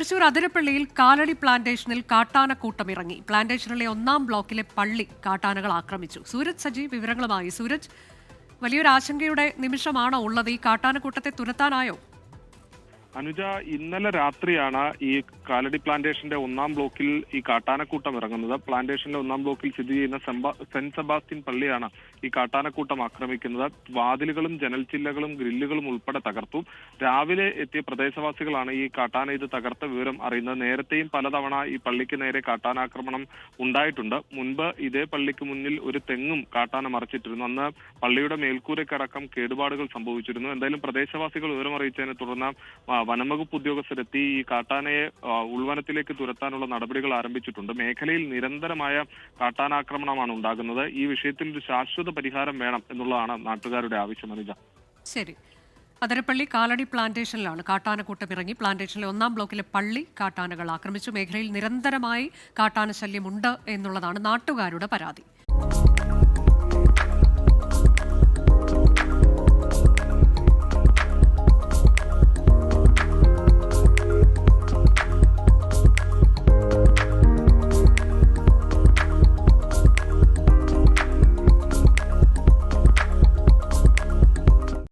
തൃശൂർ അതിരപ്പള്ളിയിൽ കാലടി പ്ലാന്റേഷനിൽ കാട്ടാനക്കൂട്ടം ഇറങ്ങി. പ്ലാന്റേഷനിലെ 1-ാം ബ്ലോക്കിലെ പള്ളി കാട്ടാനകൾ ആക്രമിച്ചു. സൂരജ് സജി വിവരങ്ങളുമായി. സൂരജ്, വലിയൊരു ആശങ്കയുടെ നിമിഷമാണോ ഉള്ളത്? ഈ കാട്ടാനക്കൂട്ടത്തെ തുരത്താനായോ? അനുജ, ഇന്നലെ രാത്രിയാണ് ഈ കാലടി പ്ലാന്റേഷന്റെ 1-ാം ബ്ലോക്കിൽ ഈ കാട്ടാനക്കൂട്ടം ഇറങ്ങുന്നത്. പ്ലാന്റേഷന്റെ 1-ാം ബ്ലോക്കിൽ സ്ഥിതി ചെയ്യുന്ന സെന്റ് സെബാസ്റ്റ്യൻ പള്ളിയാണ് ഈ കാട്ടാനക്കൂട്ടം ആക്രമിക്കുന്നത്. വാതിലുകളും ജനൽച്ചില്ലകളും ഗ്രില്ലുകളും ഉൾപ്പെടെ തകർത്തു. രാവിലെ എത്തിയ പ്രദേശവാസികളാണ് ഈ കാട്ടാന ഇത് തകർത്ത വിവരം അറിയുന്നത്. നേരത്തെയും പലതവണ ഈ പള്ളിക്ക് നേരെ കാട്ടാനാക്രമണം ഉണ്ടായിട്ടുണ്ട്. മുൻപ് ഇതേ പള്ളിക്ക് മുന്നിൽ ഒരു തെങ്ങും കാട്ടാന മറിച്ചിട്ടിരുന്നു. അന്ന് പള്ളിയുടെ മേൽക്കൂരക്കടക്കം കേടുപാടുകൾ സംഭവിച്ചിരുന്നു. എന്തായാലും പ്രദേശവാസികൾ വിവരം അറിയിച്ചതിനെ തുടർന്ന് വനംവകുപ്പ് ഉദ്യോഗസ്ഥരെത്തി ഈ കാട്ടാനയെ ഉൾവനത്തിലേക്ക് തുരത്താനുള്ള നടപടികൾ ആരംഭിച്ചിട്ടുണ്ട്. മേഖലയിൽ നിരന്തരമായ കാട്ടാനാക്രമണമാണ് ഉണ്ടാകുന്നത്. ഈ വിഷയത്തിൽ ഒരു ശാശ്വത പരിഹാരം വേണം എന്നുള്ളതാണ് നാട്ടുകാരുടെ ആവശ്യം. അനുജ, ശരി. അതിരപ്പള്ളി കാലടി പ്ലാന്റേഷനിലാണ് കാട്ടാനക്കൂട്ടം ഇറങ്ങി. പ്ലാന്റേഷനിലെ 1-ാം ബ്ലോക്കിലെ പള്ളി കാട്ടാനകൾ ആക്രമിച്ചു. മേഖലയിൽ നിരന്തരമായി കാട്ടാന ശല്യമുണ്ട് എന്നുള്ളതാണ് നാട്ടുകാരുടെ പരാതി.